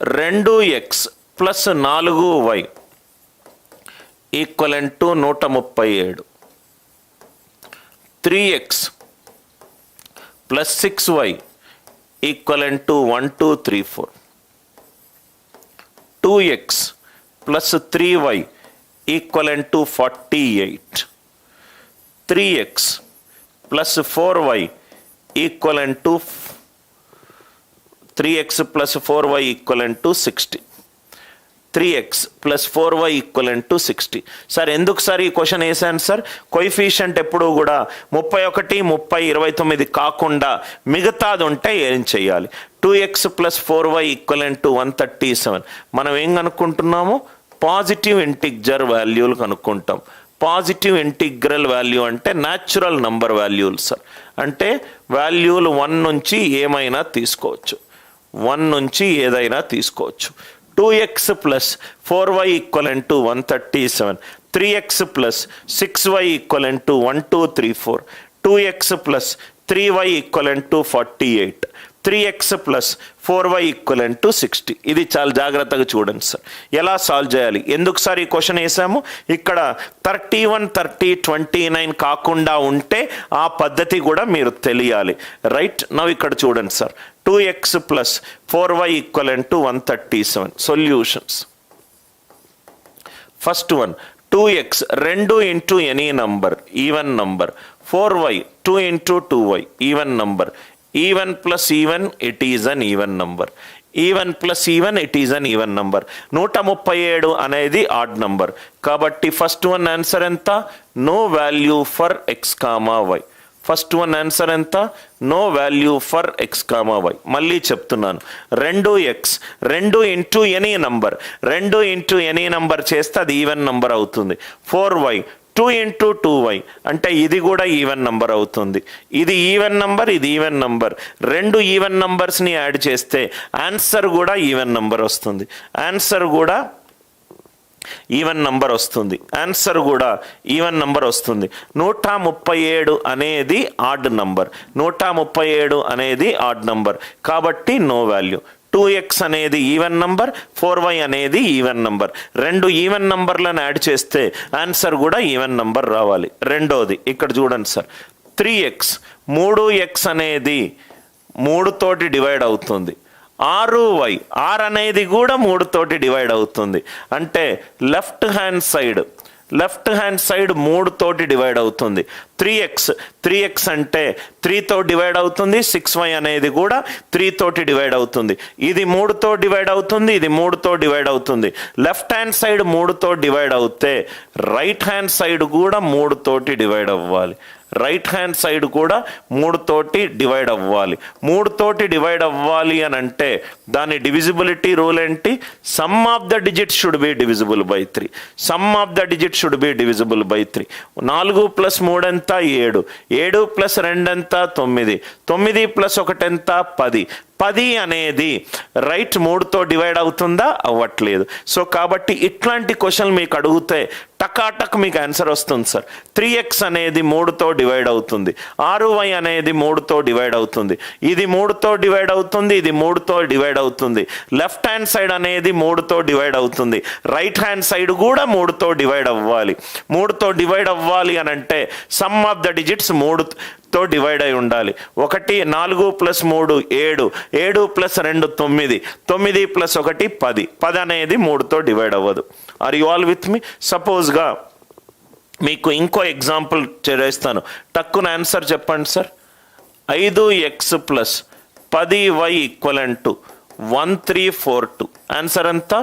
2x plus 4y equivalent to 137. 3x plus 6y equivalent to 1234. 2x plus 3y equivalent to 48. 3x plus 4y equivalent to 3x plus 4y equivalent to 60. 3x plus 4y equivalent to 60. Sir ఎందుకు sir ఈ question వేసాను sir? Coefficient ఎప్పుడు కూడా 31, 30, 29 కాకుండా మిగతాది ఉంటే ఏం చేయాలి? 2x plus 4y equivalent to 137. మనం ఏం కనుక్కుంటున్నాము? పాజిటివ్ ఇంటిగ్రల్ వాల్యూలు కనుక్కుంటాం. పాజిటివ్ ఇంటిగ్రల్ వాల్యూ అంటే న్యాచురల్ నంబర్ వాల్యూలు సార్. అంటే వాల్యూలు 1 నుంచి ఏమైనా తీసుకోవచ్చు, 1 నుంచి ఏదైనా తీసుకోవచ్చు. 2x plus 4y equivalent to 137. 3x plus 6y equivalent to 1234. 2x plus 3y equivalent to 48. 3x plus 4y equivalent to 60. ఇది చాలా జాగ్రత్తగా చూడండి సార్. ఎలా సాల్వ్ చేయాలి? ఎందుకు సార్ ఈ క్వశ్చన్ వేసాము? ఇక్కడ 31, 30, 29 కాకుండా ఉంటే ఆ పద్ధతి కూడా మీరు తెలియాలి. రైట్ నవ్ ఇక్కడ చూడండి sir. 2x plus 4y equivalent to 137. Solutions. First one 2x 2 into any number even number. 4y 2 into 2y even number. Even plus even it is an even number. Even plus even it is an even number. 137 అనేది odd number. కాబట్టి first one answer ఎంత? No value for X comma Y. First one answer ఎంత? No value for X comma Y. మళ్ళీ చెప్తున్నాను, 2x 2 into any number. 2 into any number చేస్తే అది even number అవుతుంది. 4y 2 into 2y అంటే ఇది కూడా ఈవెన్ నంబర్ అవుతుంది. ఇది ఈవెన్ నంబర్, ఇది ఈవెన్ నంబర్. 2 ఈవెన్ నంబర్స్ని యాడ్ చేస్తే ఆన్సర్ కూడా ఈవెన్ నంబర్ వస్తుంది. ఆన్సర్ కూడా ఈవెన్ నంబర్ వస్తుంది. ఆన్సర్ కూడా ఈవెన్ నంబర్ వస్తుంది. 137 అనేది ఆడ్ నంబర్. 137 అనేది ఆడ్ నంబర్. కాబట్టి నో వాల్యూ. 2x అనేది ఈవెన్ నంబర్, 4y అనేది ఈవెన్ నంబర్. 2 ఈవెన్ నంబర్లను యాడ్ చేస్తే ఆన్సర్ కూడా ఈవెన్ నంబర్ రావాలి. రెండోది ఇక్కడ చూడండి సార్. 3x 3x అనేది 3 తోటి డివైడ్ అవుతుంది. 6y 6 అనేది కూడా 3 తోటి డివైడ్ అవుతుంది. అంటే లెఫ్ట్ హ్యాండ్ సైడ్ 3 తోటి డివైడ్ అవుతుంది. 3x అంటే 3 తో డివైడ్ అవుతుంది. 6y అనేది కూడా 3 తోటి డివైడ్ అవుతుంది. ఇది 3 తో డివైడ్ అవుతుంది, ఇది 3 తో డివైడ్ అవుతుంది. లెఫ్ట్ హ్యాండ్ సైడ్ 3 తో డివైడ్ అవుతే రైట్ హ్యాండ్ సైడ్ కూడా 3 తోటి డివైడ్ అవ్వాలి. రైట్ హ్యాండ్ సైడ్ కూడా 3 తోటి డివైడ్ అవ్వాలి. 3 తోటి డివైడ్ అవ్వాలి అని అంటే దాని డివిజిబిలిటీ రూల్ ఏంటి? Some of the digit should be divisible by 3. Some of the digit should be divisible by 3. 4 plus 3 ఎంత? 7. 7 ప్లస్ 2 ఎంత? 9. 9 ప్లస్ 1 ఎంత? 10. 10 అనేది రైట్ 3తో డివైడ్ అవుతుందా? అవ్వట్లేదు. సో కాబట్టి ఇట్లాంటి క్వశ్చన్ మీకు అడిగితే టకాటక్ మీకు ఆన్సర్ వస్తుంది సార్. 3x అనేది 3తో డివైడ్ అవుతుంది. 6y అనేది 3తో డివైడ్ అవుతుంది. ఇది 3తో డివైడ్ అవుతుంది, ఇది 3తో డివైడ్ అవుతుంది. లెఫ్ట్ హ్యాండ్ సైడ్ అనేది 3తో డివైడ్ అవుతుంది. రైట్ హ్యాండ్ సైడ్ కూడా 3తో డివైడ్ అవ్వాలి. 3తో డివైడ్ అవ్వాలి అని అంటే సమ్ ఆఫ్ ద డిజిట్స్ 3తో డివైడ్ అయి ఉండాలి. 1 4 ప్లస్ 3 7. 7 ప్లస్ 2 9. 9 ప్లస్ 1 10. 10 అనేది 3తో డివైడ్ అవ్వదు. ఆర్ యు ఆల్ విత్ మీ? సపోజ్గా మీకు ఇంకో ఎగ్జాంపుల్ చేస్తాను. టక్కున ఆన్సర్ చెప్పండి sir. 5x plus 10y equivalent to 1342. Answer ఎంత?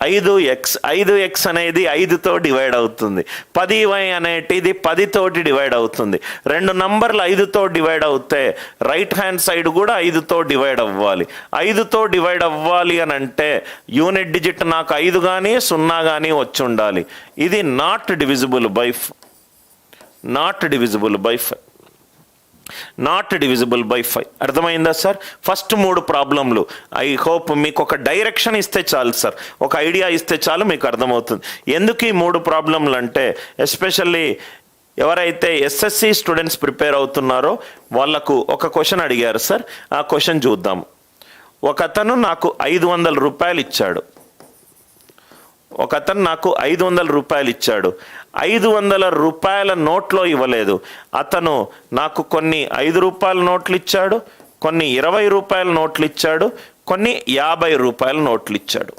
5x అనేది 5తో డివైడ్ అవుతుంది. 10y అనేటిది 10 తోటి డివైడ్ అవుతుంది. 2 నంబర్లు 5తో డివైడ్ అవుతే రైట్ హ్యాండ్ సైడ్ కూడా 5తో డివైడ్ అవ్వాలి. 5తో డివైడ్ అవ్వాలి అని అంటే యూనిట్ డిజిట్ నాకు 5 కానీ 0 కానీ వచ్చి ఉండాలి. ఇది నాట్ డివిజిబుల్ బై 5. అర్థమైందా సార్? ఫస్ట్ 3 ప్రాబ్లంలు. ఐ హోప్ మీకు ఒక డైరెక్షన్ ఇస్తే చాలు సార్, ఒక ఐడియా ఇస్తే చాలు మీకు అర్థమవుతుంది. ఎందుకు ఈ 3 ప్రాబ్లంలు అంటే ఎస్పెషల్లీ ఎవరైతే ఎస్ఎస్సి స్టూడెంట్స్ ప్రిపేర్ అవుతున్నారో వాళ్ళకు ఒక క్వశ్చన్ అడిగారు సార్. ఆ క్వశ్చన్ చూద్దాం. ఒకతను నాకు 500 రూపాయలు ఇచ్చాడు. ఒకతను నాకు 500 రూపాయలు ఇచ్చాడు. 500 రూపాయల నోట్లో ఇవ్వలేదు. అతను నాకు కొన్ని 5 రూపాయల నోట్లు ఇచ్చాడు, కొన్ని 20 రూపాయల నోట్లు ఇచ్చాడు, కొన్ని 50 రూపాయల నోట్లు ఇచ్చాడు.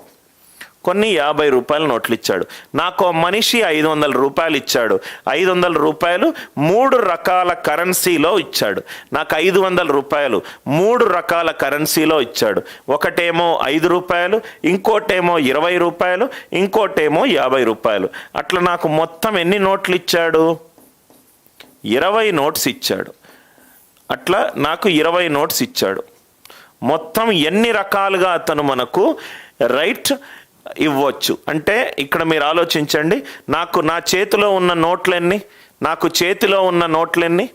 కొన్ని 50 రూపాయల నోట్లు ఇచ్చాడు. నాకు మనిషి 500 రూపాయలు ఇచ్చాడు. 500 రూపాయలు 3 రకాల కరెన్సీలో ఇచ్చాడు. నాకు 500 రూపాయలు 3 రకాల కరెన్సీలో ఇచ్చాడు. ఒకటేమో 5 రూపాయలు, ఇంకోటేమో 20 రూపాయలు, ఇంకోటేమో 50 రూపాయలు. అట్లా నాకు మొత్తం ఎన్ని నోట్లు ఇచ్చాడు? 20 నోట్స్ ఇచ్చాడు. అట్లా నాకు 20 నోట్స్ ఇచ్చాడు. మొత్తం ఎన్ని రకాలుగా అతను మనకు రైట్ ఇవ్వచ్చు అంటే ఇక్కడ మీరు ఆలోచించండి. నా చేతిలో ఉన్న నోట్లెన్ని? నాకు చేతిలో ఉన్న నోట్లెన్ని?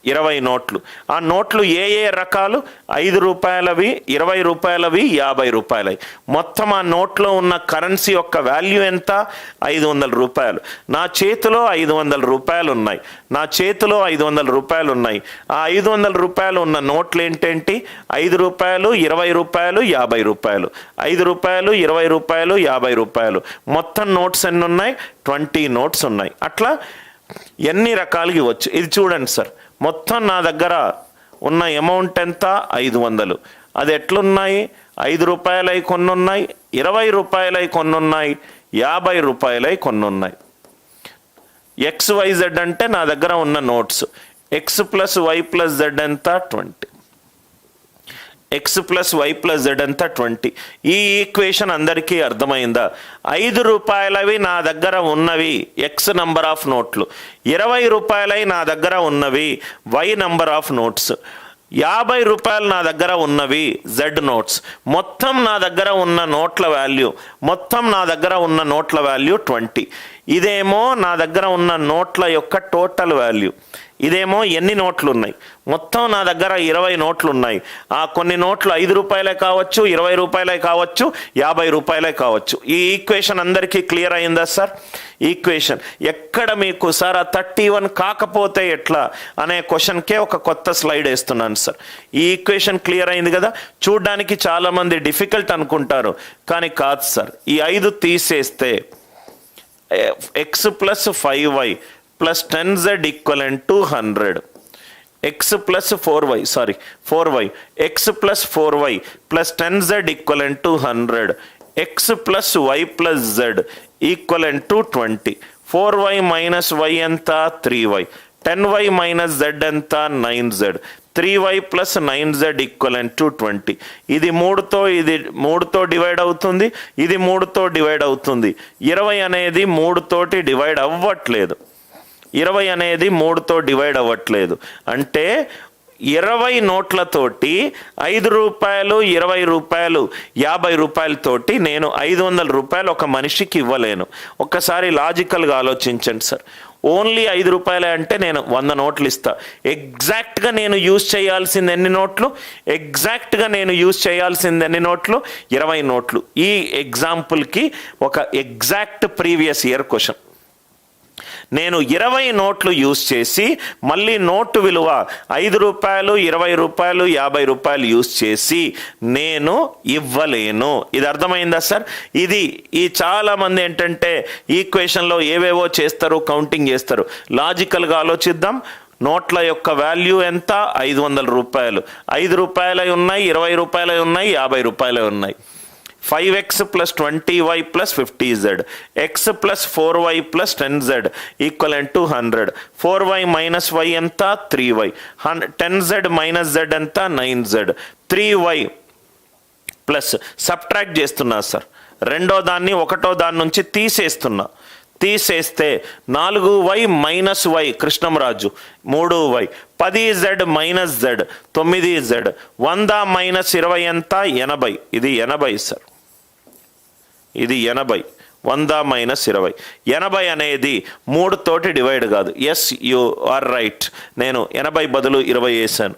20 నోట్లు. ఆ నోట్లు ఏ రకాలు? 5 రూపాయలవి, 20 రూపాయలవి, 50 రూపాయలవి. మొత్తం ఆ నోట్లో ఉన్న కరెన్సీ యొక్క వాల్యూ ఎంత? 500 రూపాయలు. నా చేతిలో 500 రూపాయలు ఉన్నాయి. నా చేతిలో 500 రూపాయలు ఉన్నాయి. ఆ 500 రూపాయలు ఉన్న నోట్లు ఏంటేంటి? 5 రూపాయలు, 20 రూపాయలు, 50 రూపాయలు. 5 రూపాయలు, 20 రూపాయలు, 50 రూపాయలు. మొత్తం నోట్స్ ఎన్ని ఉన్నాయి? 20 నోట్స్ ఉన్నాయి. అట్లా ఎన్ని రకాలుగా ఇవ్వచ్చు. ఇది చూడండి సార్, మొత్తం నా దగ్గర ఉన్న అమౌంట్ ఎంత? 500. అది ఎట్లున్నాయి? 5 రూపాయలై కొన్ని ఉన్నాయి, 20 రూపాయలై కొన్ని ఉన్నాయి, 50 రూపాయలై కొన్ని ఉన్నాయి. XYZ అంటే నా దగ్గర ఉన్న notes. X plus Y plus Z ఎంత? 20. X plus Y plus Z ఎంత? 20. ఈ ఈక్వేషన్ అందరికీ అర్థమైందా? 5 రూపాయలవి నా దగ్గర ఉన్నవి X నంబర్ ఆఫ్ నోట్లు, 20 రూపాయలవి నా దగ్గర ఉన్నవి Y నంబర్ ఆఫ్ నోట్స్, 50 రూపాయలు నా దగ్గర ఉన్నవి Z నోట్స్. మొత్తం నా దగ్గర ఉన్న నోట్ల వాల్యూ, మొత్తం నా దగ్గర ఉన్న నోట్ల వాల్యూ 20. ఇదేమో నా దగ్గర ఉన్న నోట్ల యొక్క టోటల్ వాల్యూ. ఇదేమో ఎన్ని నోట్లు ఉన్నాయి? మొత్తం నా దగ్గర 20 నోట్లు ఉన్నాయి. ఆ కొన్ని నోట్లు 5 రూపాయలే కావచ్చు, 20 రూపాయలే కావచ్చు, 50 రూపాయలే కావచ్చు. ఈ ఈక్వేషన్ అందరికీ క్లియర్ అయిందా సార్? ఈక్వేషన్ ఎక్కడ మీకు సార్ 31 కాకపోతే ఎట్లా అనే క్వశ్చన్కే ఒక కొత్త స్లైడ్ వేస్తున్నాను సార్. ఈ ఈక్వేషన్ క్లియర్ అయింది కదా? చూడ్డానికి చాలామంది డిఫికల్ట్ అనుకుంటారు, కానీ కాదు సార్. ఈ 5 తీసేస్తే X plus 5Y plus 10Z equivalent to 100. X plus 4Y, sorry 4Y, X plus 4Y plus 10Z equivalent to 100. X plus Y plus Z equivalent to 20. 4Y minus Y ఎంత? 3Y. 10Y minus Z ఎంత? 9Z. 3Y plus 9Z equivalent to 20. ఇది 3తో divide అవుతుంది, ఇది 3తో divide అవుతుంది. 20 అనేది 3తోటి డివైడ్ అవ్వట్లేదు. 20 అనేది 3తో డివైడ్ అవ్వట్లేదు. అంటే 20 నోట్లతోటి 5 రూపాయలు, 20 రూపాయలు, 50 రూపాయలతోటి నేను 500 రూపాయలు ఒక మనిషికి ఇవ్వలేను. ఒక్కసారి లాజికల్గా ఆలోచించండి సార్. ఓన్లీ 5 రూపాయలే అంటే నేను 100 నోట్లు ఇస్తా. ఎగ్జాక్ట్గా నేను యూజ్ చేయాల్సింది ఎన్ని నోట్లు? ఎగ్జాక్ట్గా నేను యూజ్ చేయాల్సింది ఎన్ని నోట్లు? 20 నోట్లు. ఈ ఎగ్జాంపుల్కి ఒక ఎగ్జాక్ట్ ప్రీవియస్ ఇయర్ క్వశ్చన్. నేను 20 నోట్లు యూజ్ చేసి మళ్ళీ నోటు విలువ 5 రూపాయలు, 20 రూపాయలు, 50 రూపాయలు యూజ్ చేసి నేను ఇవ్వలేను. ఇది అర్థమైందా సార్? ఈ చాలామంది ఏంటంటే ఈక్వేషన్లో ఏవేవో చేస్తారు, కౌంటింగ్ చేస్తారు. లాజికల్గా ఆలోచిద్దాం. నోట్ల యొక్క వాల్యూ ఎంత? 500 రూపాయలు. 5 రూపాయలై ఉన్నాయి, 20 రూపాయలై ఉన్నాయి, 50 రూపాయలై ఉన్నాయి. 5x plus 20y plus 50z. X plus 4y plus 10z equivalent to 100. 4y minus y ఎంత? 3y. 10z మైనస్ z ఎంత? 9z. 3y ప్లస్ సబ్ట్రాక్ట్ చేస్తున్నా సార్. రెండో దాన్ని ఒకటో దాని నుంచి తీసేస్తే 4y minus y Krishnamraju 3y. 10z minus z 9z. 100 minus 20 ఎంత? 80. ఇది 80 సార్. ఇది 80. 100 మైనస్ 20. 80 అనేది 3తోటి డివైడ్ కాదు. Yes, you are right. నేను 80 బదులు 20 వేసాను.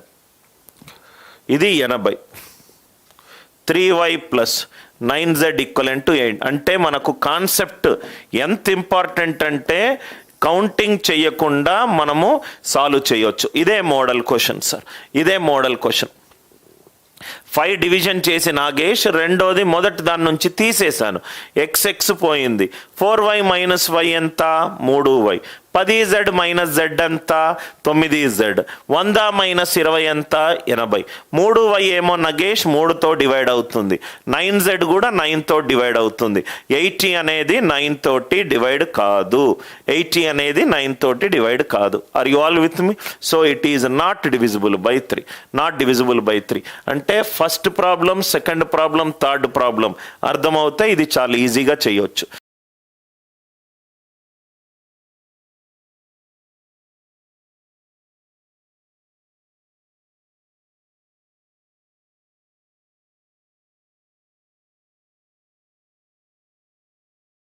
ఇది 80. 3y plus 9z equivalent to 8. అంటే మనకు కాన్సెప్ట్ ఎంత ఇంపార్టెంట్ అంటే కౌంటింగ్ చేయకుండా మనము సాల్వ్ చేయొచ్చు. ఇదే మోడల్ క్వశ్చన్ సార్. ఇదే మోడల్ క్వశ్చన్. 5 డివిజన్ చేసి నాగేష్, రెండోది మొదటి దాని నుంచి తీసేశాను. ఎక్స్ పోయింది. 4y మైనస్ వై ఎంత? 3y. 10z మైనస్ z ఎంత? 9z. 100 మైనస్ 20 ఎంత? 80. 3y ఏమో నగేష్ 3తో డివైడ్ అవుతుంది. 9z కూడా 9తో డివైడ్ అవుతుంది. 80 అనేది 9 తోటి డివైడ్ కాదు. 80 అనేది 9 తోటి డివైడ్ కాదు. Are you all with me? So it is not divisible by 3. Not divisible by 3 అంటే first problem, second problem, third problem అర్థమవుతాయి. ఇది చాలా ఈజీగా చేయొచ్చు.